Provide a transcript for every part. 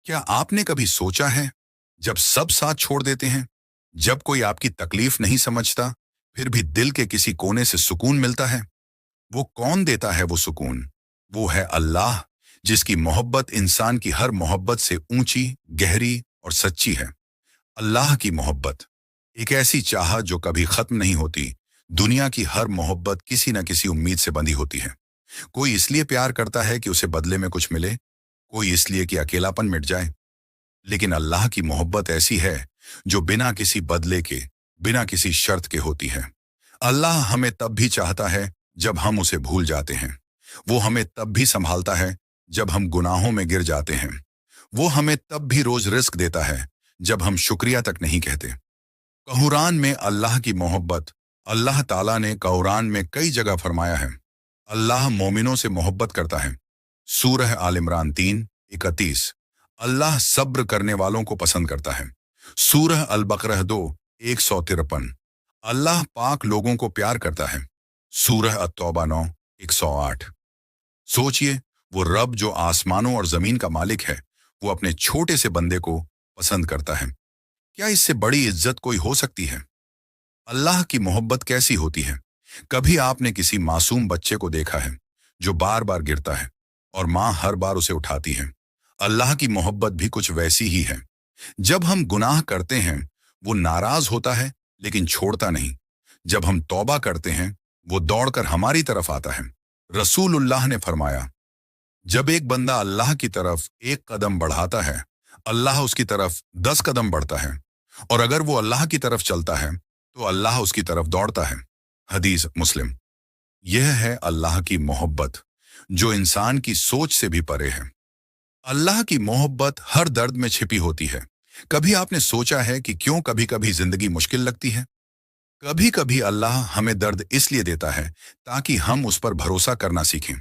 क्या आपने कभी सोचा है, जब सब साथ छोड़ देते हैं, जब कोई आपकी तकलीफ नहीं समझता, फिर भी दिल के किसी कोने से सुकून मिलता है? वो कौन देता है वो सुकून? वो है अल्लाह, जिसकी मोहब्बत इंसान की हर मोहब्बत से ऊंची, गहरी और सच्ची है। अल्लाह की मोहब्बत, एक ऐसी चाहत जो कभी खत्म नहीं होती। दुनिया की हर मोहब्बत किसी न किसी उम्मीद से बंधी होती है। कोई इसलिए प्यार करता है कि उसे बदले में कुछ मिले, कोई इसलिए कि अकेलापन मिट जाए। लेकिन अल्लाह की मोहब्बत ऐसी है जो बिना किसी बदले के, बिना किसी शर्त के होती है। अल्लाह हमें तब भी चाहता है जब हम उसे भूल जाते हैं। वो हमें तब भी संभालता है जब हम गुनाहों में गिर जाते हैं। वो हमें तब भी रोज रिस्क देता है जब हम शुक्रिया तक नहीं कहते। कुरान में अल्लाह की मोहब्बत, अल्लाह ताला ने कुरान में कई जगह फरमाया है। अल्लाह मोमिनों से मोहब्बत करता है। सूरह आल इमरान 3:31। अल्लाह सब्र करने वालों को पसंद करता है। सूरह अल बकरह 2:153। अल्लाह पाक लोगों को प्यार करता है। सूरह अत-तौबा 9:108। सोचिए, वो रब जो आसमानों और जमीन का मालिक है, वो अपने छोटे से बंदे को पसंद करता है। क्या इससे बड़ी इज्जत कोई हो सकती है? अल्लाह की मोहब्बत कैसी होती है? कभी आपने किसी मासूम बच्चे को देखा है जो बार बार गिरता है और माँ हर बार उसे उठाती है? अल्लाह की मोहब्बत भी कुछ वैसी ही है। जब हम गुनाह करते हैं, वो नाराज होता है लेकिन छोड़ता नहीं। जब हम तौबा करते हैं, वो दौड़कर हमारी तरफ आता है। रसूलुल्लाह ने फरमाया, जब एक बंदा अल्लाह की तरफ एक कदम बढ़ाता है, अल्लाह उसकी तरफ 10 कदम बढ़ता है, और अगर वो अल्लाह की तरफ चलता है तो अल्लाह उसकी तरफ दौड़ता है। हदीस मुस्लिम। यह है अल्लाह की मोहब्बत, जो इंसान की सोच से भी परे है। अल्लाह की मोहब्बत हर दर्द में छिपी होती है। कभी आपने सोचा है कि क्यों कभी कभी जिंदगी मुश्किल लगती है? कभी कभी अल्लाह हमें दर्द इसलिए देता है ताकि हम उस पर भरोसा करना सीखें।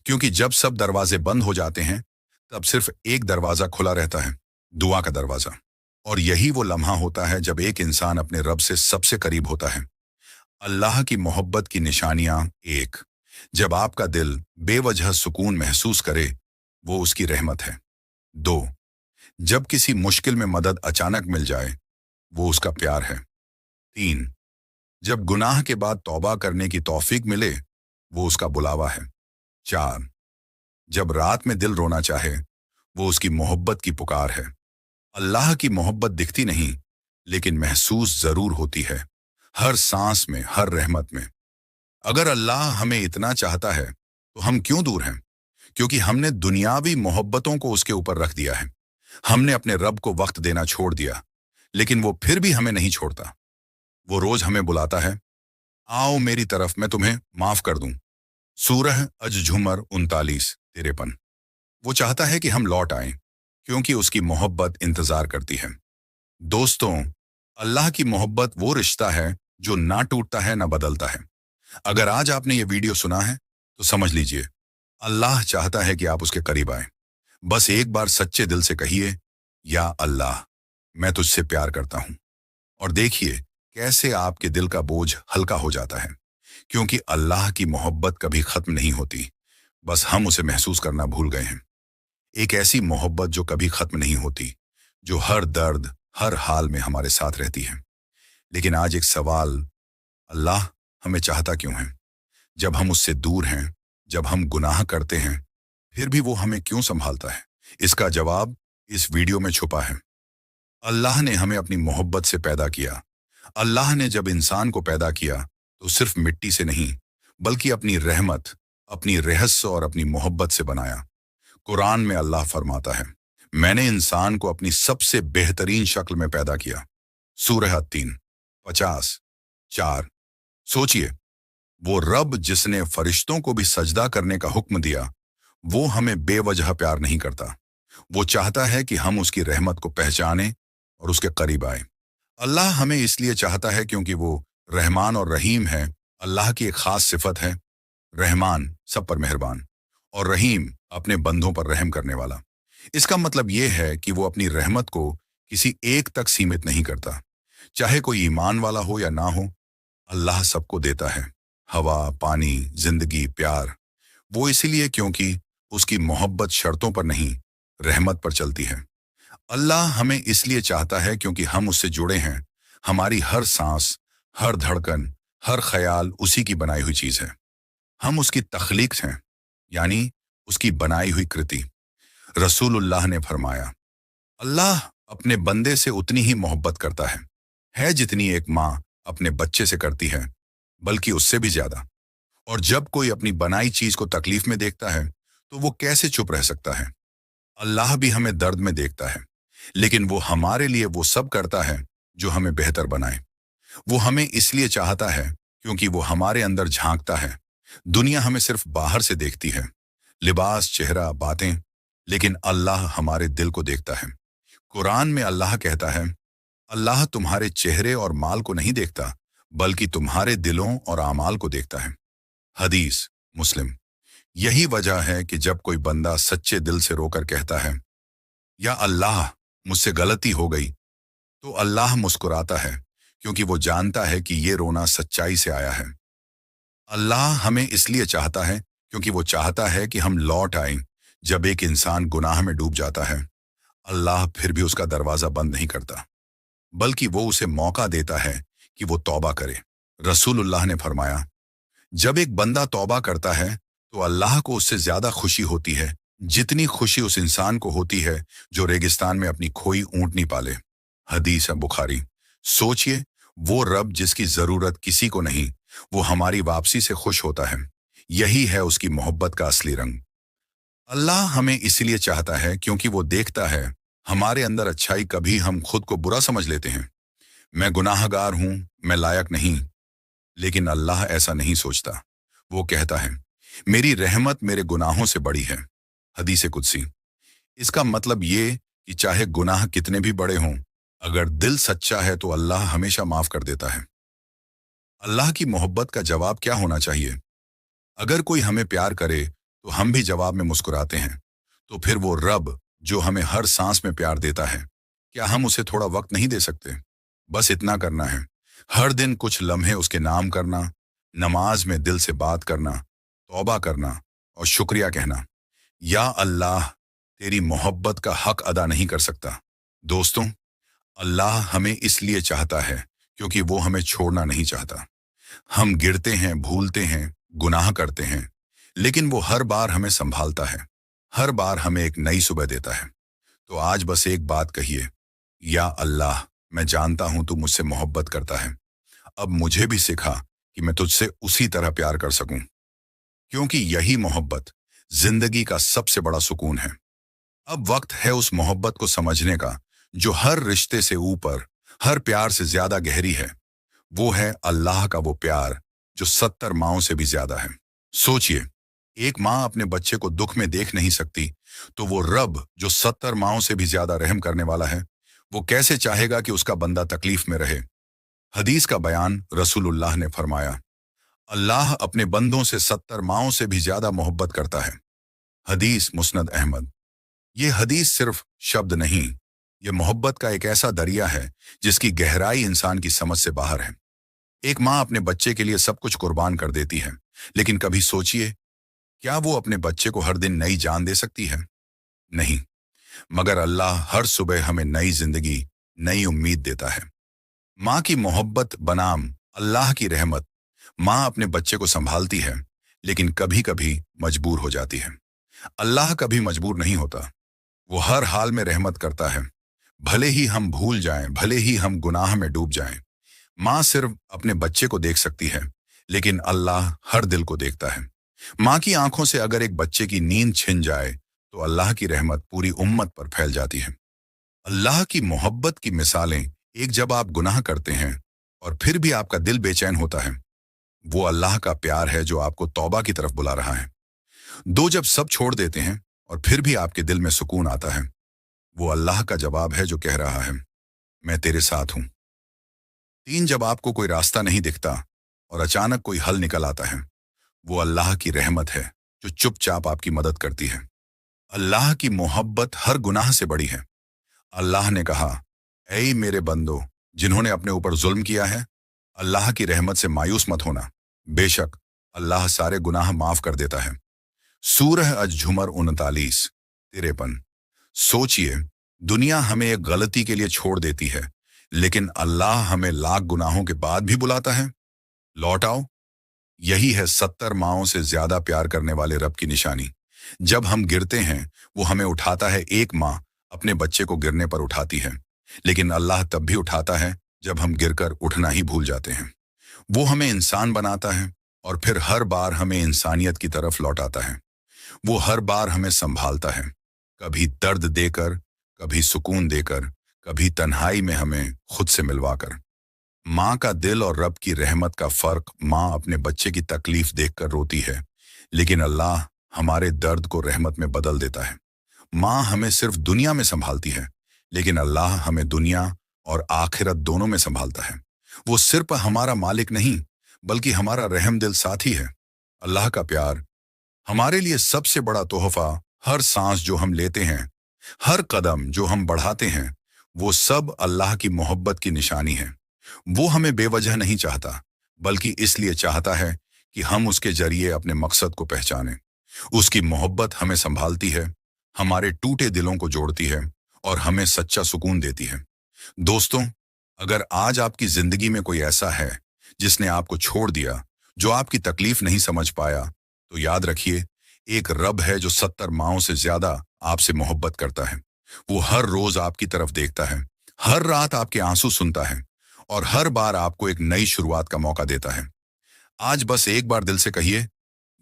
क्योंकि जब सब दरवाजे बंद हो जाते हैं, तब सिर्फ एक दरवाजा खुला रहता है, दुआ का दरवाजा। और यही वो लम्हा होता है जब एक इंसान अपने रब से सबसे करीब होता है। अल्लाह की मोहब्बत की निशानियां एक, जब आपका दिल बेवजह सुकून महसूस करे, वो उसकी रहमत है। दो, जब किसी मुश्किल में मदद अचानक मिल जाए, वो उसका प्यार है। तीन, जब गुनाह के बाद तौबा करने की तौफीक मिले, वो उसका बुलावा है। चार, जब रात में दिल रोना चाहे, वो उसकी मोहब्बत की पुकार है। अल्लाह की मोहब्बत दिखती नहीं, लेकिन महसूस जरूर होती है, हर सांस में, हर रहमत में। अगर अल्लाह हमें इतना चाहता है, तो हम क्यों दूर हैं? क्योंकि हमने दुनियावी मोहब्बतों को उसके ऊपर रख दिया है। हमने अपने रब को वक्त देना छोड़ दिया, लेकिन वो फिर भी हमें नहीं छोड़ता। वो रोज हमें बुलाता है, आओ मेरी तरफ, मैं तुम्हें माफ कर दूं। सूरह अज-झुमर 39:53। वो चाहता है कि हम लौट आएं, क्योंकि उसकी मोहब्बत इंतजार करती है। दोस्तों, अल्लाह की मोहब्बत वो रिश्ता है जो ना टूटता है ना बदलता है। अगर आज आपने ये वीडियो सुना है, तो समझ लीजिए, अल्लाह चाहता है कि आप उसके करीब आएं। बस एक बार सच्चे दिल से कहिए, या अल्लाह, मैं तुझसे प्यार करता हूं। और देखिए कैसे आपके दिल का बोझ हल्का हो जाता है। क्योंकि अल्लाह की मोहब्बत कभी खत्म नहीं होती, बस हम उसे महसूस करना भूल गए हैं। एक ऐसी मोहब्बत जो कभी खत्म नहीं होती, जो हर दर्द, हर हाल में हमारे साथ रहती है। लेकिन आज एक सवाल, अल्लाह हमें चाहता क्यों है? जब हम उससे दूर हैं, जब हम गुनाह करते हैं, फिर भी वो हमें क्यों संभालता है? इसका जवाब इस वीडियो में छुपा है। अल्लाह ने हमें अपनी मोहब्बत से पैदा किया। अल्लाह ने जब इंसान को पैदा किया, तो सिर्फ मिट्टी से नहीं, बल्कि अपनी रहमत, अपनी रहस्य और अपनी मोहब्बत से बनाया। कुरान में अल्लाह फरमाता है, मैंने इंसान को अपनी सबसे बेहतरीन शक्ल में पैदा किया। सूरह 3:50-4। सोचिए, वो रब जिसने फरिश्तों को भी सजदा करने का हुक्म दिया, वो हमें बेवजह प्यार नहीं करता। वो चाहता है कि हम उसकी रहमत को पहचानें और उसके करीब आए। अल्लाह हमें इसलिए चाहता है क्योंकि वो रहमान और रहीम है। अल्लाह की एक खास सिफत है, रहमान सब पर मेहरबान, और रहीम अपने बंदों पर रहम करने वाला। इसका मतलब ये है कि वो अपनी रहमत को किसी एक तक सीमित नहीं करता। चाहे कोई ईमान वाला हो या ना हो, अल्लाह सबको देता है, हवा, पानी, जिंदगी, प्यार। वो इसीलिए क्योंकि उसकी मोहब्बत शर्तों पर नहीं, रहमत पर चलती है। अल्लाह हमें इसलिए चाहता है क्योंकि हम उससे जुड़े हैं। हमारी हर सांस, हर धड़कन, हर ख्याल उसी की बनाई हुई चीज है। हम उसकी तख्लीक हैं, यानी उसकी बनाई हुई कृति। रसूलुल्लाह ने फरमाया, अल्लाह अपने बंदे से उतनी ही मोहब्बत करता है जितनी एक माँ अपने बच्चे से करती है, बल्कि उससे भी ज्यादा। और जब कोई अपनी बनाई चीज को तकलीफ में देखता है, तो वो कैसे चुप रह सकता है? अल्लाह भी हमें दर्द में देखता है, लेकिन वो हमारे लिए वो सब करता है जो हमें बेहतर बनाए। वो हमें इसलिए चाहता है क्योंकि वो हमारे अंदर झांकता है। दुनिया हमें सिर्फ बाहर से देखती है, लिबास, चेहरा, बातें, लेकिन अल्लाह हमारे दिल को देखता है। कुरान में अल्लाह कहता है, अल्लाह तुम्हारे चेहरे और माल को नहीं देखता, बल्कि तुम्हारे दिलों और आमाल को देखता है। हदीस, मुस्लिम। यही वजह है कि जब कोई बंदा सच्चे दिल से रोकर कहता है, या अल्लाह मुझसे गलती हो गई, तो अल्लाह मुस्कुराता है, क्योंकि वो जानता है कि ये रोना सच्चाई से आया है। अल्लाह हमें इसलिए चाहता है क्योंकि वो चाहता है कि हम लौट आएं। जब एक इंसान गुनाह में डूब जाता है, अल्लाह फिर भी उसका दरवाजा बंद नहीं करता, बल्कि वो उसे मौका देता है कि वो तौबा करे। रसूलुल्लाह ने फरमाया, जब एक बंदा तौबा करता है, तो अल्लाह को उससे ज्यादा खुशी होती है जितनी खुशी उस इंसान को होती है जो रेगिस्तान में अपनी खोई ऊंटनी पाले। हदीस है बुखारी। सोचिए, वो रब जिसकी जरूरत किसी को नहीं, वो हमारी वापसी से खुश होता है। यही है उसकी मोहब्बत का असली रंग। अल्लाह हमें इसलिए चाहता है क्योंकि वो देखता है हमारे अंदर अच्छाई। कभी हम खुद को बुरा समझ लेते हैं, मैं गुनाहगार हूं, मैं लायक नहीं। लेकिन अल्लाह ऐसा नहीं सोचता। वो कहता है, मेरी रहमत मेरे गुनाहों से बड़ी है। हदीस कुदसी। इसका मतलब ये कि चाहे गुनाह कितने भी बड़े हों, अगर दिल सच्चा है तो अल्लाह हमेशा माफ कर देता है। अल्लाह की मोहब्बत का जवाब क्या होना चाहिए? अगर कोई हमें प्यार करे तो हम भी जवाब में मुस्कुराते हैं, तो फिर वो रब जो हमें हर सांस में प्यार देता है, क्या हम उसे थोड़ा वक्त नहीं दे सकते? बस इतना करना है, हर दिन कुछ लम्हे उसके नाम करना, नमाज में दिल से बात करना, तौबा करना और शुक्रिया कहना। या अल्लाह, तेरी मोहब्बत का हक अदा नहीं कर सकता। दोस्तों, अल्लाह हमें इसलिए चाहता है क्योंकि वो हमें छोड़ना नहीं चाहता। हम गिरते हैं, भूलते हैं, गुनाह करते हैं, लेकिन वो हर बार हमें संभालता है, हर बार हमें एक नई सुबह देता है। तो आज बस एक बात कहिए, या अल्लाह, मैं जानता हूं तू मुझसे मोहब्बत करता है। अब मुझे भी सिखा कि मैं तुझसे उसी तरह प्यार कर सकूं, क्योंकि यही मोहब्बत जिंदगी का सबसे बड़ा सुकून है। अब वक्त है उस मोहब्बत को समझने का जो हर रिश्ते से ऊपर, हर प्यार से ज्यादा गहरी है। वो है अल्लाह का वो प्यार जो 70 माओं से भी ज्यादा है। सोचिए, एक माँ अपने बच्चे को दुख में देख नहीं सकती, तो वो रब जो 70 माओं से भी ज्यादा रहम करने वाला है, वो कैसे चाहेगा कि उसका बंदा तकलीफ में रहे? हदीस का बयान, रसूलुल्लाह ने फरमाया, अल्लाह अपने बंदों से 70 माओं से भी ज्यादा मोहब्बत करता है। हदीस, मुस्नद अहमद। ये हदीस सिर्फ शब्द नहीं, ये मोहब्बत का एक ऐसा दरिया है जिसकी गहराई इंसान की समझ से बाहर है। एक माँ अपने बच्चे के लिए सब कुछ कुर्बान कर देती है, लेकिन कभी सोचिए, क्या वो अपने बच्चे को हर दिन नई जान दे सकती है? नहीं। मगर अल्लाह हर सुबह हमें नई जिंदगी, नई उम्मीद देता है। माँ की मोहब्बत बनाम अल्लाह की रहमत। माँ अपने बच्चे को संभालती है, लेकिन कभी कभी मजबूर हो जाती है। अल्लाह कभी मजबूर नहीं होता, वो हर हाल में रहमत करता है। भले ही हम भूल जाएं, भले ही हम गुनाह में डूब जाएं। माँ सिर्फ अपने बच्चे को देख सकती है, लेकिन अल्लाह हर दिल को देखता है। माँ की आंखों से अगर एक बच्चे की नींद छिन जाए, तो अल्लाह की रहमत पूरी उम्मत पर फैल जाती है। अल्लाह की मोहब्बत की मिसालें, एक जब आप गुनाह करते हैं और फिर भी आपका दिल बेचैन होता है, वो अल्लाह का प्यार है जो आपको तौबा की तरफ बुला रहा है। दो, जब सब छोड़ देते हैं और फिर भी आपके दिल में सुकून आता है, वो अल्लाह का जवाब है जो कह रहा है, मैं तेरे साथ हूं। तीन, जब आपको कोई रास्ता नहीं दिखता और अचानक कोई हल निकल आता है, वो अल्लाह की रहमत है जो चुपचाप आपकी मदद करती है। अल्लाह की मोहब्बत हर गुनाह से बड़ी है। अल्लाह ने कहा, ऐ मेरे बंदो जिन्होंने अपने ऊपर जुल्म किया है, अल्लाह की रहमत से मायूस मत होना। बेशक अल्लाह सारे गुनाह माफ कर देता है। सूरह अज-झुमर 39, 53। सोचिए, दुनिया हमें एक गलती के लिए छोड़ देती है, लेकिन अल्लाह हमें लाख गुनाहों के बाद भी बुलाता है, लौट आओ। यही है 70 माओं से ज्यादा प्यार करने वाले रब की निशानी। जब हम गिरते हैं, वो हमें उठाता है। एक माँ अपने बच्चे को गिरने पर उठाती है, लेकिन अल्लाह तब भी उठाता है जब हम गिरकर उठना ही भूल जाते हैं। वो हमें इंसान बनाता है और फिर हर बार हमें इंसानियत की तरफ लौटाता है। वो हर बार हमें संभालता है, कभी दर्द देकर, कभी सुकून देकर, कभी तन्हाई में हमें खुद से मिलवाकर। माँ का दिल और रब की रहमत का फर्क, माँ अपने बच्चे की तकलीफ देखकर रोती है, लेकिन अल्लाह हमारे दर्द को रहमत में बदल देता है। माँ हमें सिर्फ दुनिया में संभालती है, लेकिन अल्लाह हमें दुनिया और आखिरत दोनों में संभालता है। वो सिर्फ हमारा मालिक नहीं, बल्कि हमारा रहम दिल साथी है। अल्लाह का प्यार हमारे लिए सबसे बड़ा तोहफा। हर सांस जो हम लेते हैं, हर कदम जो हम बढ़ाते हैं, वो सब अल्लाह की मोहब्बत की निशानी है। वो हमें बेवजह नहीं चाहता, बल्कि इसलिए चाहता है कि हम उसके जरिए अपने मकसद को पहचानें। उसकी मोहब्बत हमें संभालती है, हमारे टूटे दिलों को जोड़ती है और हमें सच्चा सुकून देती है। दोस्तों, अगर आज आपकी जिंदगी में कोई ऐसा है जिसने आपको छोड़ दिया, जो आपकी तकलीफ नहीं समझ पाया, तो याद रखिए, एक रब है जो 70 माओं से ज्यादा आपसे मोहब्बत करता है। वो हर रोज आपकी तरफ देखता है, हर रात आपके आंसू सुनता है और हर बार आपको एक नई शुरुआत का मौका देता है। आज बस एक बार दिल से कहिए,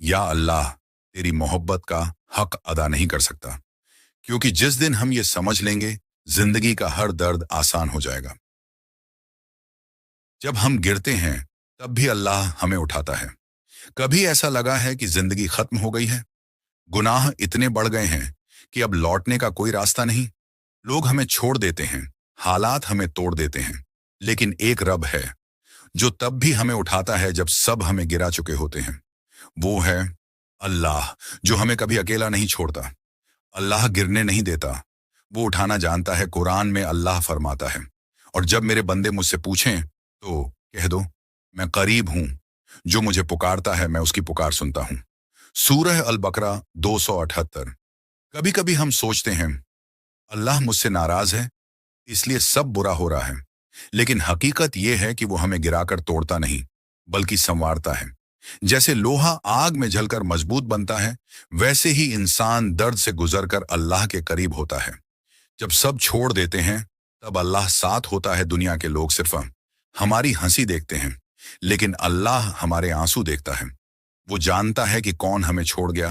या अल्लाह, तेरी मोहब्बत का हक अदा नहीं कर सकता। क्योंकि जिस दिन हम ये समझ लेंगे, जिंदगी का हर दर्द आसान हो जाएगा। जब हम गिरते हैं, तब भी अल्लाह हमें उठाता है। कभी ऐसा लगा है कि जिंदगी खत्म हो गई है, गुनाह इतने बढ़ गए हैं कि अब लौटने का कोई रास्ता नहीं। लोग हमें छोड़ देते हैं, हालात हमें तोड़ देते हैं, लेकिन एक रब है जो तब भी हमें उठाता है जब सब हमें गिरा चुके होते हैं। वो है अल्लाह, जो हमें कभी अकेला नहीं छोड़ता। अल्लाह गिरने नहीं देता, वो उठाना जानता है। कुरान में अल्लाह फरमाता है, और जब मेरे बंदे मुझसे पूछें तो कह दो, मैं करीब हूं, जो मुझे पुकारता है मैं उसकी पुकार सुनता हूं। सूरह अल बकरा 278। कभी कभी हम सोचते हैं अल्लाह मुझसे नाराज है, इसलिए सब बुरा हो रहा है, लेकिन हकीकत यह है कि वो हमें गिराकर तोड़ता नहीं, बल्कि संवारता है। जैसे लोहा आग में जलकर मजबूत बनता है, वैसे ही इंसान दर्द से गुजरकर अल्लाह के करीब होता है। जब सब छोड़ देते हैं, तब अल्लाह साथ होता है। दुनिया के लोग सिर्फ हमारी हंसी देखते हैं, लेकिन अल्लाह हमारे आंसू देखता है। वो जानता है कि कौन हमें छोड़ गया,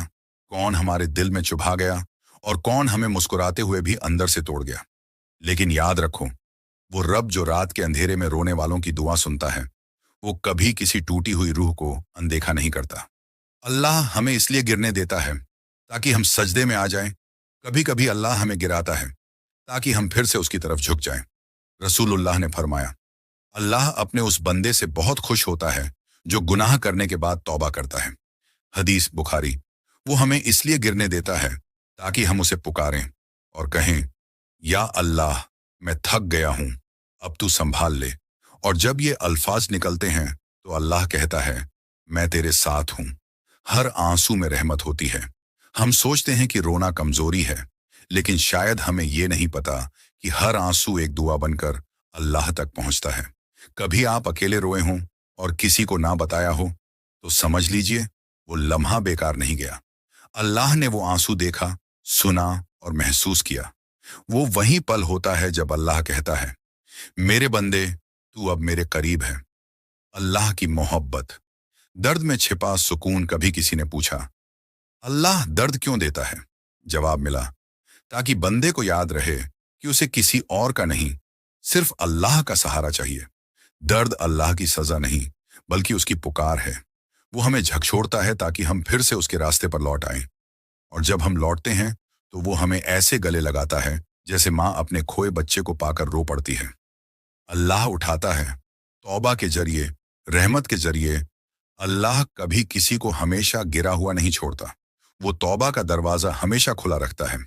कौन हमारे दिल में चुभा गया और कौन हमें मुस्कुराते हुए भी अंदर से तोड़ गया। लेकिन याद रखो, वो रब जो रात के अंधेरे में रोने वालों की दुआ सुनता है, वो कभी किसी टूटी हुई रूह को अनदेखा नहीं करता। अल्लाह हमें इसलिए गिरने देता है ताकि हम सजदे में आ जाएं। कभी कभी अल्लाह हमें गिराता है ताकि हम फिर से उसकी तरफ झुक जाएं। रसूलुल्लाह ने फरमाया, अल्लाह अपने उस बंदे से बहुत खुश होता है जो गुनाह करने के बाद तौबा करता है। हदीस बुखारी। वो हमें इसलिए गिरने देता है ताकि हम उसे पुकारें और कहें, या अल्लाह, मैं थक गया हूं, अब तू संभाल ले। और जब ये अल्फाज निकलते हैं, तो अल्लाह कहता है, मैं तेरे साथ हूं। हर आंसू में रहमत होती है। हम सोचते हैं कि रोना कमजोरी है, लेकिन शायद हमें ये नहीं पता कि हर आंसू एक दुआ बनकर अल्लाह तक पहुंचता है। कभी आप अकेले रोए हों और किसी को ना बताया हो, तो समझ लीजिए वो लम्हा बेकार नहीं गया। अल्लाह ने वो आंसू देखा, सुना और महसूस किया। वो वही पल होता है जब अल्लाह कहता है, मेरे बंदे, तू अब मेरे करीब है। अल्लाह की मोहब्बत। दर्द में छिपा सुकून। कभी किसी ने पूछा, अल्लाह दर्द क्यों देता है? जवाब मिला, ताकि बंदे को याद रहे कि उसे किसी और का नहीं, सिर्फ अल्लाह का सहारा चाहिए। दर्द अल्लाह की सजा नहीं, बल्कि उसकी पुकार है। वो हमें झकझोरता है ताकि हम फिर से उसके रास्ते पर लौट आएं। और जब हम लौटते हैं, तो वो हमें ऐसे गले लगाता है जैसे माँ अपने खोए बच्चे को पाकर रो पड़ती है। अल्लाह उठाता है तौबा के जरिए, रहमत के जरिए। अल्लाह कभी किसी को हमेशा गिरा हुआ नहीं छोड़ता। वो तौबा का दरवाजा हमेशा खुला रखता है।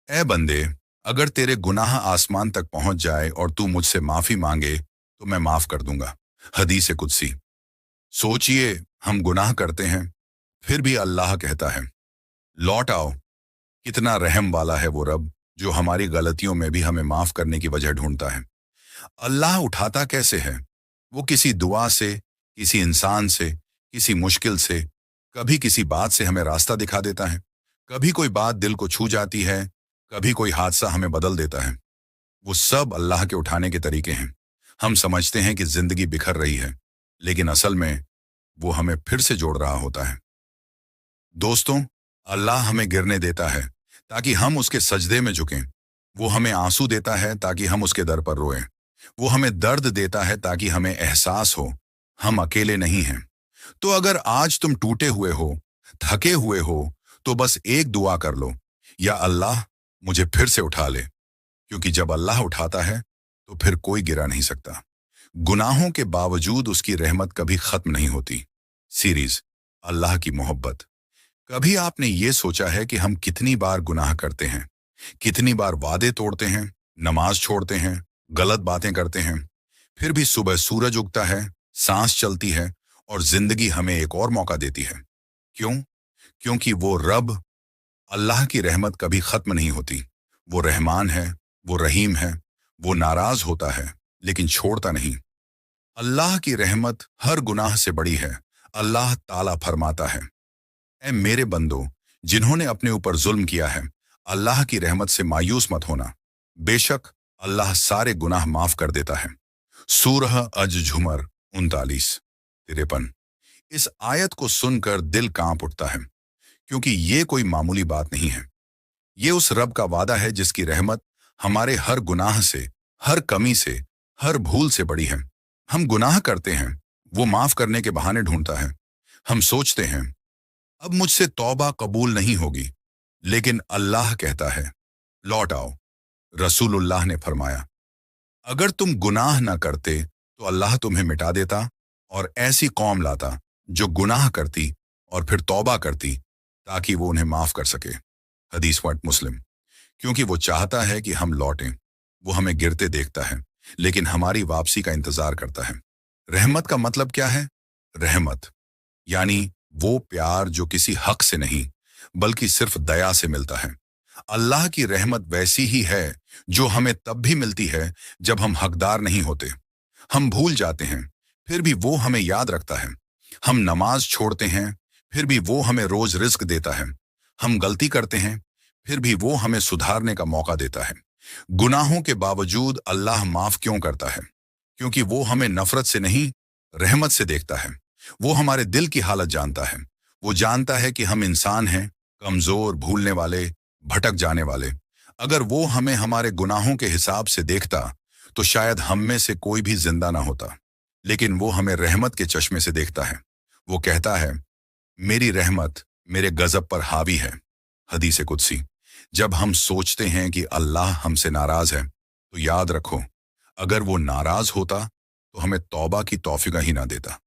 ए बंदे, अगर तेरे गुनाह आसमान तक पहुंच जाए और तू मुझसे माफी मांगे, तो मैं माफ कर दूंगा। हदीस कुदसी। सोचिए, हम गुनाह करते हैं, फिर भी अल्लाह कहता है, लौट आओ। कितना रहम वाला है वो रब, जो हमारी गलतियों में भी हमें माफ करने की वजह ढूंढता है। अल्लाह उठाता कैसे है? वो किसी दुआ से, किसी इंसान से, किसी मुश्किल से, कभी किसी बात से हमें रास्ता दिखा देता है, कभी कोई बात दिल को छू जाती है, कभी कोई हादसा हमें बदल देता है। वो सब अल्लाह के उठाने के तरीके हैं। हम समझते हैं कि जिंदगी बिखर रही है, लेकिन असल में वो हमें फिर से जोड़ रहा होता है। दोस्तों, अल्लाह हमें गिरने देता है ताकि हम उसके सजदे में झुकें। वो हमें आंसू देता है ताकि हम उसके दर पर रोएं। वो हमें दर्द देता है ताकि हमें एहसास हो हम अकेले नहीं हैं। तो अगर आज तुम टूटे हुए हो, थके हुए हो, तो बस एक दुआ कर लो, या अल्लाह मुझे फिर से उठा ले। क्योंकि जब अल्लाह उठाता है तो फिर कोई गिरा नहीं सकता। गुनाहों के बावजूद उसकी रहमत कभी खत्म नहीं होती। सीरीज अल्लाह की मोहब्बत। कभी आपने ये सोचा है कि हम कितनी बार गुनाह करते हैं, कितनी बार वादे तोड़ते हैं, नमाज छोड़ते हैं, गलत बातें करते हैं, फिर भी सुबह सूरज उगता है, सांस चलती है और जिंदगी हमें एक और मौका देती है। क्यों? क्योंकि वो रब, अल्लाह की रहमत कभी खत्म नहीं होती। वो रहमान है, वो रहीम है, वो नाराज होता है लेकिन छोड़ता नहीं। अल्लाह की रहमत हर गुनाह से बड़ी है। अल्लाह ताला फरमाता है, ऐ मेरे बंदो, जिन्होंने अपने ऊपर जुल्म किया है, अल्लाह की रहमत से मायूस मत होना। बेशक अल्लाह सारे गुनाह माफ कर देता है। सूरह अज झुमर 39-53। इस आयत को सुनकर दिल कांप उठता है, क्योंकि ये कोई मामूली बात नहीं है। ये उस रब का वादा है जिसकी रहमत हमारे हर गुनाह से, हर कमी से, हर भूल से बड़ी है। हम गुनाह करते हैं, वो माफ करने के बहाने ढूंढता है। हम सोचते हैं अब मुझसे तौबा कबूल नहीं होगी, लेकिन अल्लाह कहता है लौट आओ। रसूलुल्लाह ने फरमाया, अगर तुम गुनाह ना करते तो अल्लाह तुम्हें मिटा देता और ऐसी कौम लाता जो गुनाह करती और फिर तौबा करती, ताकि वो उन्हें माफ कर सके। हदीस पॉइंट मुस्लिम। क्योंकि वो चाहता है कि हम लौटें। वो हमें गिरते देखता है, लेकिन हमारी वापसी का इंतजार करता है। रहमत का मतलब क्या है? रहमत यानी वो प्यार जो किसी हक से नहीं, बल्कि सिर्फ दया से मिलता है। अल्लाह की रहमत वैसी ही है जो हमें तब भी मिलती है जब हम हकदार नहीं होते। हम भूल जाते हैं, फिर भी वो हमें याद रखता है। हम नमाज छोड़ते हैं, फिर भी वो हमें रोज रिस्क देता है। हम गलती करते हैं, फिर भी वो हमें सुधारने का मौका देता है। गुनाहों के बावजूद अल्लाह माफ क्यों करता है? क्योंकि वो हमें नफरत से नहीं, रहमत से देखता है। वो हमारे दिल की हालत जानता है। वो जानता है कि हम इंसान हैं, कमजोर, भूलने वाले, भटक जाने वाले। अगर वो हमें हमारे गुनाहों के हिसाब से देखता तो शायद हम में से कोई भी जिंदा ना होता। लेकिन वो हमें रहमत के चश्मे से देखता है। वो कहता है, मेरी रहमत मेरे गजब पर हावी है। हदीस कुदसी। जब हम सोचते हैं कि अल्लाह हमसे नाराज है, तो याद रखो, अगर वो नाराज होता तो हमें तौबा की तौफीक ही ना देता।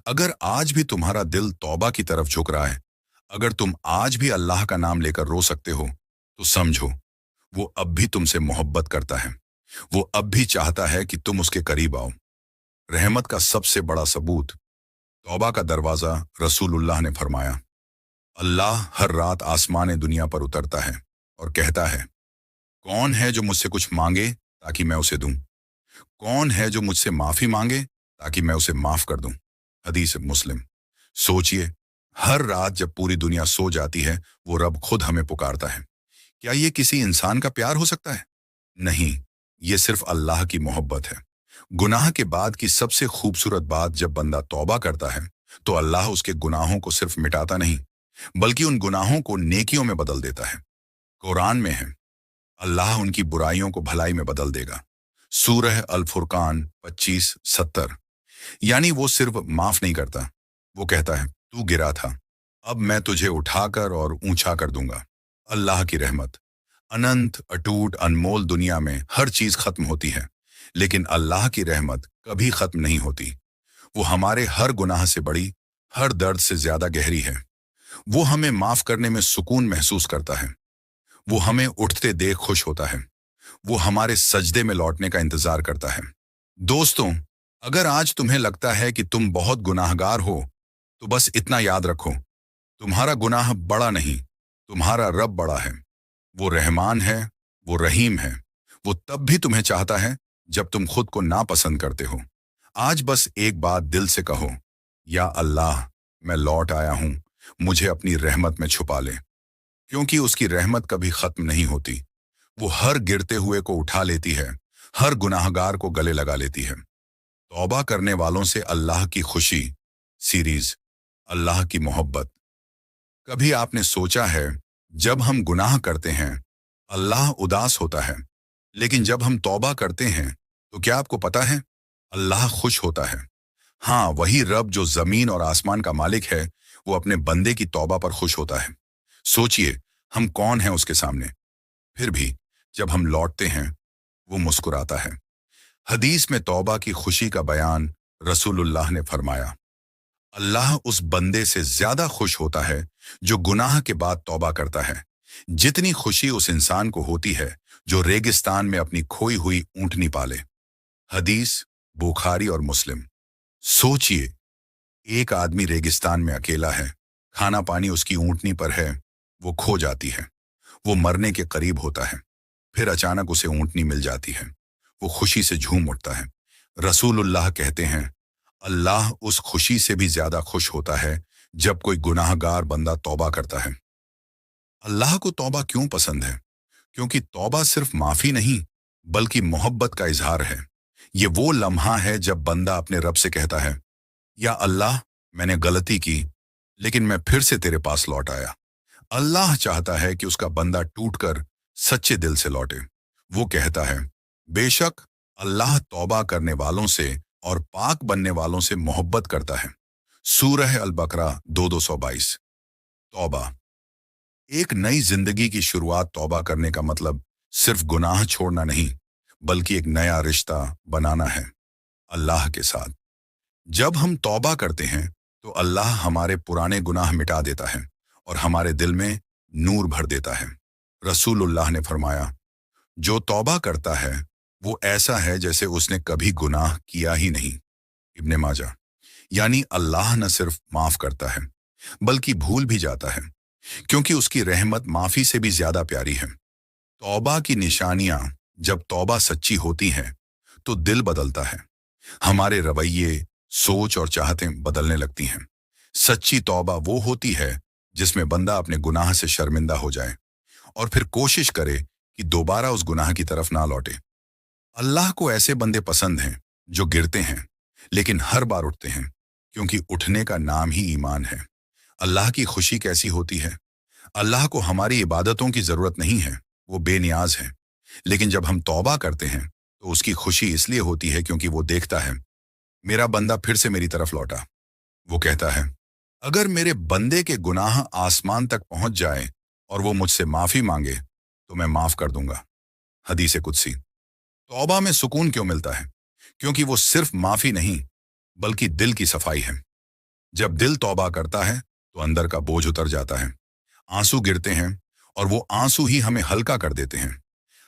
अगर आज भी तुम्हारा दिल तौबा की तरफ झुक रहा है, अगर तुम आज भी अल्लाह का नाम लेकर रो सकते हो, तो समझो वो अब भी तुमसे मोहब्बत करता है। वो अब भी चाहता है कि तुम उसके करीब आओ। रहमत का सबसे बड़ा सबूत तौबा का दरवाजा। रसूलुल्लाह ने फरमाया, अल्लाह हर रात आसमान दुनिया पर उतरता है और कहता है, कौन है जो मुझसे कुछ मांगे ताकि मैं उसे दूं? कौन है जो मुझसे माफी मांगे ताकि मैं उसे माफ कर दूं? हदीस मुस्लिम। सोचिए, हर रात जब पूरी दुनिया सो जाती है, वो रब खुद हमें पुकारता है। क्या ये किसी इंसान का प्यार हो सकता है? नहीं, ये सिर्फ अल्लाह की मोहब्बत है। गुनाह के बाद की सबसे खूबसूरत बात, जब बंदा तौबा करता है तो अल्लाह उसके गुनाहों को सिर्फ मिटाता नहीं, बल्कि उन गुनाहों को नेकियों में बदल देता है। कुरान में है, अल्लाह उनकी बुराइयों को भलाई में बदल देगा। सूरह अल फुरकान 25-70। यानी वो सिर्फ माफ नहीं करता, वो कहता है, तू गिरा था, अब मैं तुझे उठाकर और ऊंचा कर दूंगा। अल्लाह की रहमत अनंत, अटूट, अनमोल। दुनिया में हर चीज खत्म होती है, लेकिन अल्लाह की रहमत कभी खत्म नहीं होती। वो हमारे हर गुनाह से बड़ी, हर दर्द से ज्यादा गहरी है। वो हमें माफ करने में सुकून महसूस करता है। वो हमें उठते देख खुश होता है। वो हमारे सजदे में लौटने का इंतजार करता है। दोस्तों, अगर आज तुम्हें लगता है कि तुम बहुत गुनाहगार हो, तो बस इतना याद रखो, तुम्हारा गुनाह बड़ा नहीं, तुम्हारा रब बड़ा है। वो रहमान है, वो रहीम है। वो तब भी तुम्हें चाहता है जब तुम खुद को नापसंद करते हो। आज बस एक बात दिल से कहो, या अल्लाह, मैं लौट आया हूं, मुझे अपनी रहमत में छुपा ले। क्योंकि उसकी रहमत कभी खत्म नहीं होती। वो हर गिरते हुए को उठा लेती है, हर गुनाहगार को गले लगा लेती है। तौबा करने वालों से अल्लाह की खुशी सीरीज, अल्लाह की मोहब्बत। कभी आपने सोचा है, जब हम गुनाह करते हैं अल्लाह उदास होता है, लेकिन जब हम तौबा करते हैं तो क्या आपको पता है, अल्लाह खुश होता है। हाँ, वही रब जो जमीन और आसमान का मालिक है, वो अपने बंदे की तौबा पर खुश होता है। सोचिए, हम कौन हैं उसके सामने, फिर भी जब हम लौटते हैं वो मुस्कुराता है। हदीस में तौबा की खुशी का बयान रसूलुल्लाह ने फरमाया, अल्लाह उस बंदे से ज्यादा खुश होता है जो गुनाह के बाद तौबा करता है, जितनी खुशी उस इंसान को होती है जो रेगिस्तान में अपनी खोई हुई ऊंटनी पाले। हदीस बुखारी और मुस्लिम। सोचिए, एक आदमी रेगिस्तान में अकेला है, खाना पानी उसकी ऊंटनी पर है, वो खो जाती है, वो मरने के करीब होता है, फिर अचानक उसे ऊंटनी मिल जाती है, वो खुशी से झूम उठता है। रसूलुल्लाह कहते हैं, अल्लाह उस खुशी से भी ज्यादा खुश होता है जब कोई गुनाहगार बंदा तौबा करता है। अल्लाह को तौबा क्यों पसंद है? क्योंकि तौबा सिर्फ माफी नहीं, बल्कि मोहब्बत का इजहार है। ये वो लम्हा है जब बंदा अपने रब से कहता है, या अल्लाह, मैंने गलती की, लेकिन मैं फिर से तेरे पास लौट आया। अल्लाह चाहता है कि उसका बंदा टूटकर सच्चे दिल से लौटे। वो कहता है, बेशक अल्लाह तौबा करने वालों से और पाक बनने वालों से मोहब्बत करता है। सूरह अल बकरा 222। तौबा, एक नई जिंदगी की शुरुआत। तौबा करने का मतलब सिर्फ गुनाह छोड़ना नहीं, बल्कि एक नया रिश्ता बनाना है अल्लाह के साथ। जब हम तौबा करते हैं तो अल्लाह हमारे पुराने गुनाह मिटा देता है और हमारे दिल में नूर भर देता है। रसूलुल्लाह ने फरमाया, जो तौबा करता है वो ऐसा है जैसे उसने कभी गुनाह किया ही नहीं। इब्ने माजा। यानी अल्लाह न सिर्फ माफ करता है, बल्कि भूल भी जाता है, क्योंकि उसकी रहमत माफी से भी ज्यादा प्यारी है। तौबा की निशानियां, जब तौबा सच्ची होती हैं तो दिल बदलता है, हमारे रवैये, सोच और चाहतें बदलने लगती हैं। सच्ची तौबा वो होती है जिसमें बंदा अपने गुनाह से शर्मिंदा हो जाए और फिर कोशिश करे कि दोबारा उस गुनाह की तरफ ना लौटे। अल्लाह को ऐसे बंदे पसंद हैं जो गिरते हैं लेकिन हर बार उठते हैं, क्योंकि उठने का नाम ही ईमान है। अल्लाह की खुशी कैसी होती है? अल्लाह को हमारी इबादतों की जरूरत नहीं है, वो बेनियाज है। लेकिन जब हम तौबा करते हैं तो उसकी खुशी इसलिए होती है क्योंकि वो देखता है, मेरा बंदा फिर से मेरी तरफ लौटा। वो कहता है, अगर मेरे बंदे के गुनाह आसमान तक पहुंच जाए और वो मुझसे माफी मांगे तो मैं माफ कर दूंगा। हदीस कुदसी। तौबा में सुकून क्यों मिलता है? क्योंकि वो सिर्फ माफी नहीं, बल्कि दिल की सफाई है। जब दिल तौबा करता है तो अंदर का बोझ उतर जाता है, आंसू गिरते हैं और वो आंसू ही हमें हल्का कर देते हैं।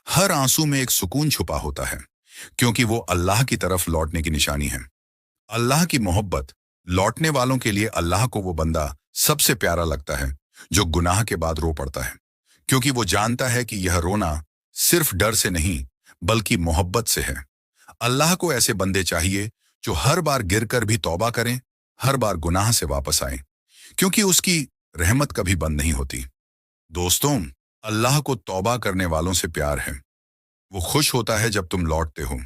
हर आंसू में एक सुकून छुपा होता है, क्योंकि वो अल्लाह की तरफ लौटने की निशानी है। अल्लाह की मोहब्बत। लौटने वालों के लिए अल्लाह को वो बंदा सबसे प्यारा लगता है जो गुनाह के बाद रो पड़ता है, क्योंकि वो जानता है कि यह रोना सिर्फ डर से नहीं, बल्कि मोहब्बत से है। अल्लाह को ऐसे बंदे चाहिए जो हर बार गिरकर भी तौबा करें, हर बार गुनाह से वापस आएं, क्योंकि उसकी रहमत कभी बंद नहीं होती। दोस्तों, अल्लाह को तौबा करने वालों से प्यार है। वो खुश होता है जब तुम लौटते हो,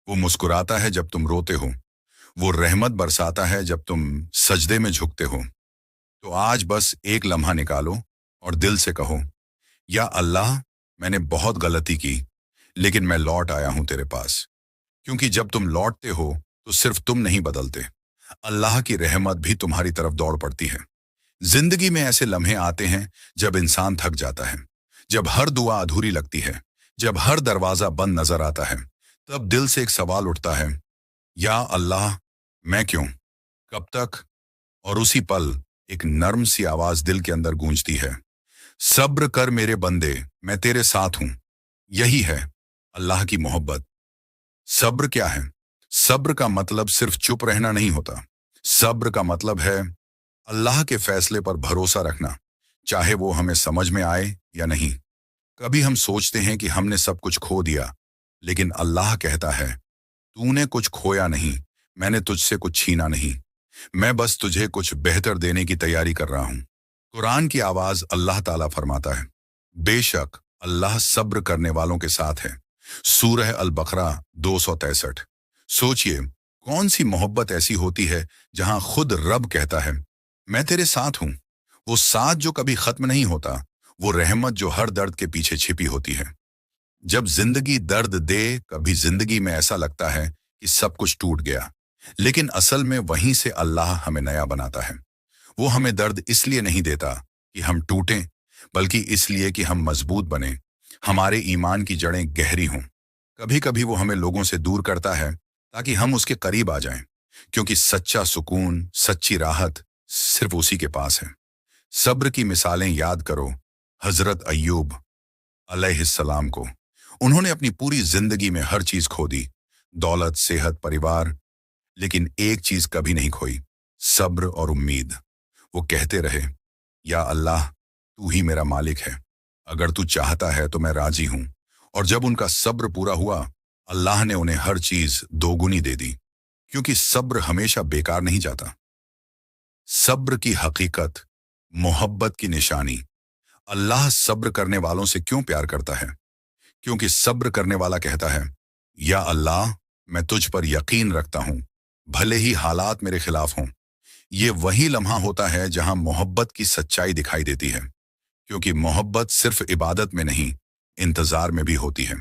वो मुस्कुराता है जब तुम रोते हो, वो रहमत बरसाता है जब तुम सजदे में झुकते हो। तो आज बस एक लम्हा निकालो और दिल से कहो, या अल्लाह, मैंने बहुत गलती की, लेकिन मैं लौट आया हूं तेरे पास। क्योंकि जब तुम लौटते हो तो सिर्फ तुम नहीं बदलते, अल्लाह की रहमत भी तुम्हारी तरफ दौड़ पड़ती है। जिंदगी में ऐसे लम्हे आते हैं जब इंसान थक जाता है, जब हर दुआ अधूरी लगती है, जब हर दरवाजा बंद नजर आता है। तब दिल से एक सवाल उठता है, या अल्लाह, मैं क्यों, कब तक? और उसी पल एक नर्म सी आवाज दिल के अंदर गूंजती है, सब्र कर मेरे बंदे, मैं तेरे साथ हूं। यही है अल्लाह की मोहब्बत। सब्र क्या है? सब्र का मतलब सिर्फ चुप रहना नहीं होता। सब्र का मतलब है अल्लाह के फैसले पर भरोसा रखना, चाहे वो हमें समझ में आए या नहीं। कभी हम सोचते हैं कि हमने सब कुछ खो दिया, लेकिन अल्लाह कहता है, तूने कुछ खोया नहीं, मैंने तुझसे कुछ छीना नहीं, मैं बस तुझे कुछ बेहतर देने की तैयारी कर रहा हूं। कुरान की आवाज अल्लाह ताला फरमाता है, बेशक अल्लाह सब्र करने वालों के साथ है। सूरह अल बकरा 263। सोचिए, कौन सी मोहब्बत ऐसी होती है जहां खुद रब कहता है, मैं तेरे साथ हूं। वो साथ जो कभी खत्म नहीं होता, वो रहमत जो हर दर्द के पीछे छिपी होती है। जब जिंदगी दर्द दे, कभी जिंदगी में ऐसा लगता है कि सब कुछ टूट गया, लेकिन असल में वहीं से अल्लाह हमें नया बनाता है। वो हमें दर्द इसलिए नहीं देता कि हम टूटें, बल्कि इसलिए कि हम मजबूत बने, हमारे ईमान की जड़ें गहरी हों। कभी कभी वो हमें लोगों से दूर करता है ताकि हम उसके करीब आ जाएं, क्योंकि सच्चा सुकून, सच्ची राहत सिर्फ उसी के पास है। सब्र की मिसालें याद करो, हजरत अय्यूब अलैहिस्सलाम को। उन्होंने अपनी पूरी जिंदगी में हर चीज खो दी, दौलत, सेहत, परिवार, लेकिन एक चीज कभी नहीं खोई, सब्र और उम्मीद। वो कहते रहे, या अल्लाह, तू ही मेरा मालिक है, अगर तू चाहता है तो मैं राजी हूं। और जब उनका सब्र पूरा हुआ, अल्लाह ने उन्हें हर चीज दोगुनी दे दी, क्योंकि सब्र हमेशा बेकार नहीं जाता। सब्र की हकीकत, मोहब्बत की निशानी। अल्लाह सब्र करने वालों से क्यों प्यार करता है? क्योंकि सब्र करने वाला कहता है, या अल्लाह, मैं तुझ पर यकीन रखता हूं, भले ही हालात मेरे खिलाफ हों। ये वही लम्हा होता है जहां मोहब्बत की सच्चाई दिखाई देती है, क्योंकि मोहब्बत सिर्फ इबादत में नहीं, इंतजार में भी होती है।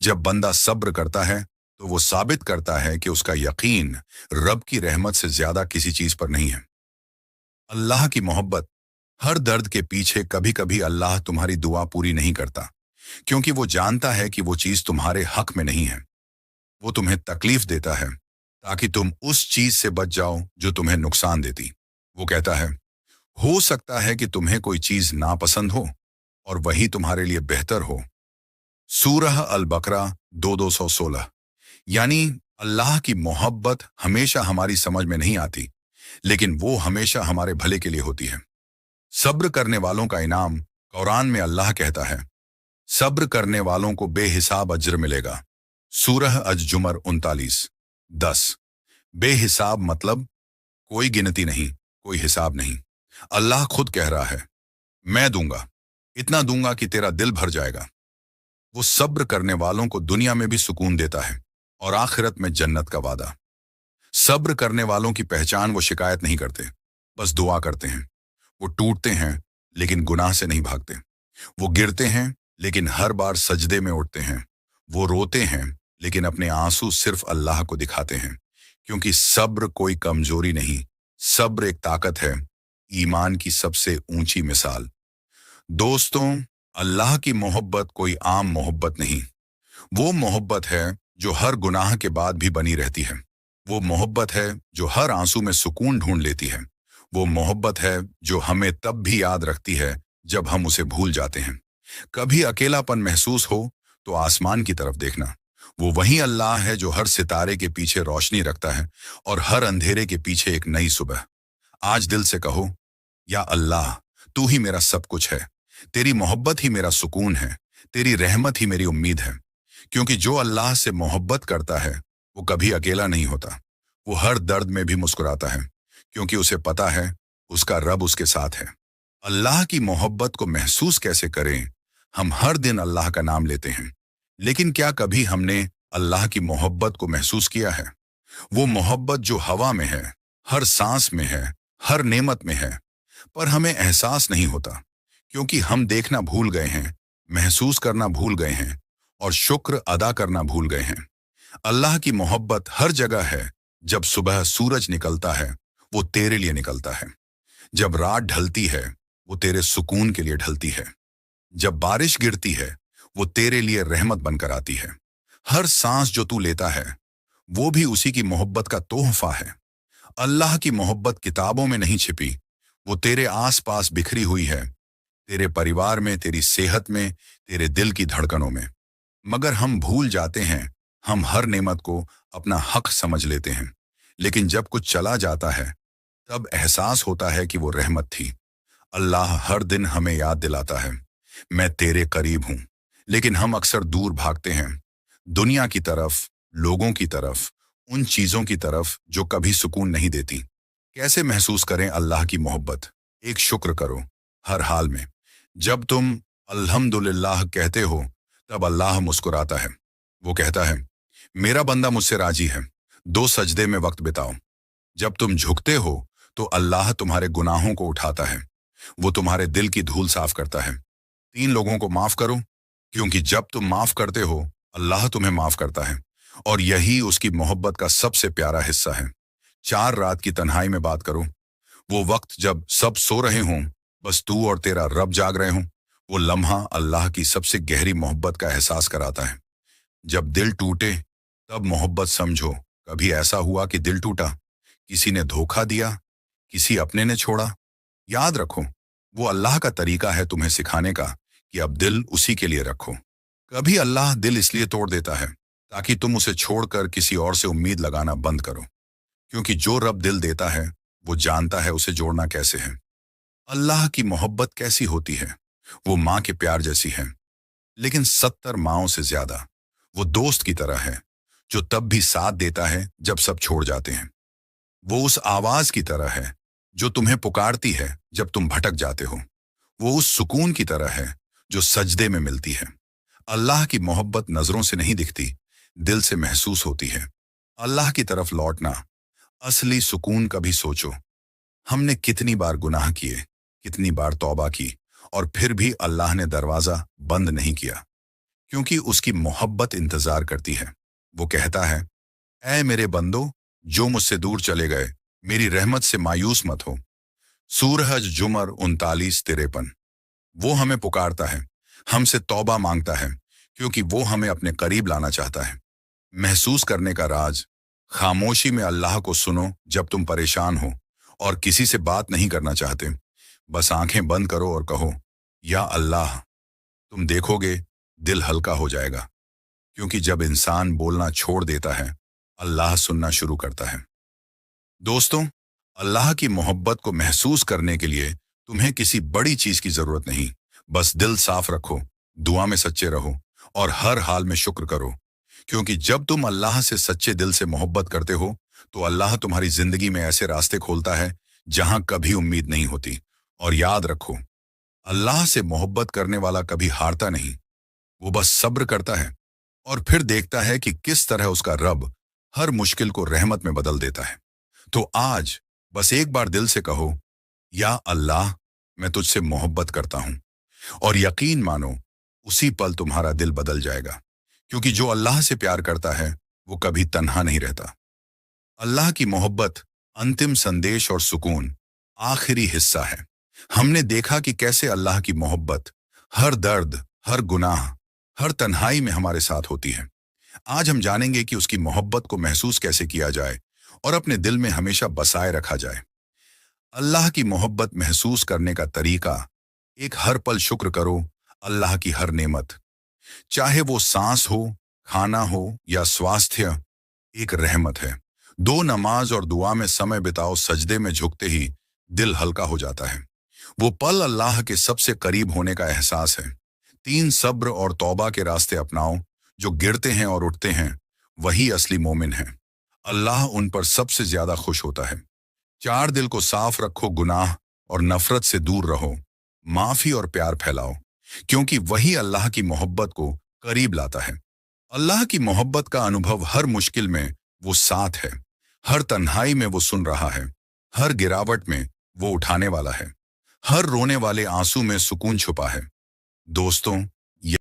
जब बंदा सब्र करता है, तो वो साबित करता है कि उसका यकीन रब की रहमत से ज्यादा किसी चीज पर नहीं है। अल्लाह की मोहब्बत। हर दर्द के पीछे कभी कभी अल्लाह तुम्हारी दुआ पूरी नहीं करता, क्योंकि वो जानता है कि वो चीज तुम्हारे हक में नहीं है। वो तुम्हें तकलीफ देता है ताकि तुम उस चीज से बच जाओ जो तुम्हें नुकसान देती। वो कहता है, हो सकता है कि तुम्हें कोई चीज नापसंद हो और वही तुम्हारे लिए बेहतर हो। सूरह अल बकरा 2:216। यानी अल्लाह की मोहब्बत हमेशा हमारी समझ में नहीं आती, लेकिन वो हमेशा हमारे भले के लिए होती है। सब्र करने वालों का इनाम। कुरान में अल्लाह कहता है, सब्र करने वालों को बेहिसाब अज्र मिलेगा। सूरह अज-जुमर 39:10। बेहिसाब मतलब कोई गिनती नहीं, कोई हिसाब नहीं। अल्लाह खुद कह रहा है, मैं दूंगा, इतना दूंगा कि तेरा दिल भर जाएगा। वो सब्र करने वालों को दुनिया में भी सुकून देता है और आखिरत में जन्नत का वादा। सब्र करने वालों की पहचान, वो शिकायत नहीं करते, बस दुआ करते हैं। वो टूटते हैं, लेकिन गुनाह से नहीं भागते। वो गिरते हैं, लेकिन हर बार सजदे में उठते हैं। वो रोते हैं, लेकिन अपने आंसू सिर्फ अल्लाह को दिखाते हैं, क्योंकि सब्र कोई कमजोरी नहीं, सब्र एक ताकत है, ईमान की सबसे ऊंची मिसाल। दोस्तों, अल्लाह की मोहब्बत कोई आम मोहब्बत नहीं। वो मोहब्बत है जो हर गुनाह के बाद भी बनी रहती है। वो मोहब्बत है जो हर आंसू में सुकून ढूंढ लेती है। वो मोहब्बत है जो हमें तब भी याद रखती है जब हम उसे भूल जाते हैं। कभी अकेलापन महसूस हो तो आसमान की तरफ देखना। वो वही अल्लाह है जो हर सितारे के पीछे रोशनी रखता है और हर अंधेरे के पीछे एक नई सुबह। आज दिल से कहो, या अल्लाह, तू ही मेरा सब कुछ है, तेरी मोहब्बत ही मेरा सुकून है, तेरी रहमत ही मेरी उम्मीद है। क्योंकि जो अल्लाह से मोहब्बत करता है, वो कभी अकेला नहीं होता। वो हर दर्द में भी मुस्कुराता है, क्योंकि उसे पता है उसका रब उसके साथ है। अल्लाह की मोहब्बत को महसूस कैसे करें? हम हर दिन अल्लाह का नाम लेते हैं, लेकिन क्या कभी हमने अल्लाह की मोहब्बत को महसूस किया है? वो मोहब्बत जो हवा में है, हर सांस में है, हर नेमत में है, पर हमें एहसास नहीं होता, क्योंकि हम देखना भूल गए हैं, महसूस करना भूल गए हैं और शुक्र अदा करना भूल गए हैं। अल्लाह की मोहब्बत हर जगह है। जब सुबह सूरज निकलता है, वो तेरे लिए निकलता है। जब रात ढलती है, वो तेरे सुकून के लिए ढलती है। जब बारिश गिरती है, वो तेरे लिए रहमत बनकर आती है। हर सांस जो तू लेता है, वो भी उसी की मोहब्बत का तोहफा है। अल्लाह की मोहब्बत किताबों में नहीं छिपी, वो तेरे आसपास बिखरी हुई है, तेरे परिवार में, तेरी सेहत में, तेरे दिल की धड़कनों में। मगर हम भूल जाते हैं, हम हर नेमत को अपना हक समझ लेते हैं, लेकिन जब कुछ चला जाता है, तब एहसास होता है कि वो रहमत थी। अल्लाह हर दिन हमें याद दिलाता है, मैं तेरे करीब हूं, लेकिन हम अक्सर दूर भागते हैं, दुनिया की तरफ, लोगों की तरफ, उन चीजों की तरफ जो कभी सुकून नहीं देती। कैसे महसूस करें अल्लाह की मोहब्बत? एक शुक्र करो हर हाल में। जब तुम अल्हम्दुलिल्लाह कहते हो, तब अल्लाह मुस्कुराता है। वो कहता है, मेरा बंदा मुझसे राजी है, दो सजदे में वक्त बिताओ। जब तुम झुकते हो तो अल्लाह तुम्हारे गुनाहों को उठाता है, वो तुम्हारे दिल की धूल साफ करता है। तीन लोगों को माफ करो, क्योंकि जब तुम माफ करते हो अल्लाह तुम्हें माफ करता है, और यही उसकी मोहब्बत का सबसे प्यारा हिस्सा है। चार रात की तन्हाई में बात करो, वो वक्त जब सब सो रहे हों, बस तू और तेरा रब जाग रहे हों। वो लम्हा अल्लाह की सबसे गहरी मोहब्बत का एहसास कराता है। जब दिल टूटे तब मोहब्बत समझो। कभी ऐसा हुआ कि दिल टूटा, किसी ने धोखा दिया, किसी अपने ने छोड़ा, याद रखो वो अल्लाह का तरीका है तुम्हें सिखाने का कि अब दिल उसी के लिए रखो। कभी अल्लाह दिल इसलिए तोड़ देता है ताकि तुम उसे छोड़कर किसी और से उम्मीद लगाना बंद करो, क्योंकि जो रब दिल देता है वो जानता है उसे जोड़ना कैसे है। अल्लाह की मोहब्बत कैसी होती है? वो माँ के प्यार जैसी है, लेकिन 70 माँओं से ज्यादा। वो दोस्त की तरह है जो तब भी साथ देता है जब सब छोड़ जाते हैं। वो उस आवाज की तरह है जो तुम्हें पुकारती है जब तुम भटक जाते हो। वो उस सुकून की तरह है जो सजदे में मिलती है। अल्लाह की मोहब्बत नजरों से नहीं दिखती, दिल से महसूस होती है। अल्लाह की तरफ लौटना असली सुकून। कभी सोचो, हमने कितनी बार गुनाह किए, कितनी बार तौबा की, और फिर भी अल्लाह ने दरवाजा बंद नहीं किया, क्योंकि उसकी मोहब्बत इंतजार करती है। वो कहता है, ऐ मेरे बंदो, जो मुझसे दूर चले गए, मेरी रहमत से मायूस मत हो। सूरह जुमर 39-53। वो हमें पुकारता है, हमसे तौबा मांगता है, क्योंकि वो हमें अपने करीब लाना चाहता है। महसूस करने का राज, खामोशी में अल्लाह को सुनो जब तुम परेशान हो और किसी से बात नहीं करना चाहते। बस आंखें बंद करो और कहो, या अल्लाह। तुम देखोगे दिल हल्का हो जाएगा, क्योंकि जब इंसान बोलना छोड़ देता है, अल्लाह सुनना शुरू करता है। दोस्तों, अल्लाह की मोहब्बत को महसूस करने के लिए तुम्हें किसी बड़ी चीज की जरूरत नहीं। बस दिल साफ रखो, दुआ में सच्चे रहो, और हर हाल में शुक्र करो, क्योंकि जब तुम अल्लाह से सच्चे दिल से मोहब्बत करते हो तो अल्लाह तुम्हारी जिंदगी में ऐसे रास्ते खोलता है जहां कभी उम्मीद नहीं होती। और याद रखो, अल्लाह से मोहब्बत करने वाला कभी हारता नहीं। वो बस सब्र करता है और फिर देखता है कि किस तरह उसका रब हर मुश्किल को रहमत में बदल देता है। तो आज बस एक बार दिल से कहो, या अल्लाह, मैं तुझसे मोहब्बत करता हूं, और यकीन मानो उसी पल तुम्हारा दिल बदल जाएगा, क्योंकि जो अल्लाह से प्यार करता है वो कभी तन्हा नहीं रहता। अल्लाह की मोहब्बत अंतिम संदेश और सुकून आखिरी हिस्सा है। हमने देखा कि कैसे अल्लाह की मोहब्बत हर दर्द, हर गुनाह, हर तन्हाई में हमारे साथ होती है। आज हम जानेंगे कि उसकी मोहब्बत को महसूस कैसे किया जाए और अपने दिल में हमेशा बसाए रखा जाए। अल्लाह की मोहब्बत महसूस करने का तरीका: एक, हर पल शुक्र करो अल्लाह की हर नेमत, चाहे वो सांस हो, खाना हो या स्वास्थ्य, एक रहमत है। दो, नमाज और दुआ में समय बिताओ, सजदे में झुकते ही दिल हल्का हो जाता है। वो पल अल्लाह के सबसे करीब होने का एहसास है। तीन, सब्र और तौबा के रास्ते अपनाओ, जो गिरते हैं और उठते हैं वही असली मोमिन हैं। अल्लाह उन पर सबसे ज्यादा खुश होता है। चार, दिल को साफ रखो, गुनाह और नफरत से दूर रहो, माफी और प्यार फैलाओ, क्योंकि वही अल्लाह की मोहब्बत को करीब लाता है। अल्लाह की मोहब्बत का अनुभव हर मुश्किल में वो साथ है, हर तन्हाई में वो सुन रहा है, हर गिरावट में वो उठाने वाला है, हर रोने वाले आंसू में सुकून छुपा है। दोस्तों,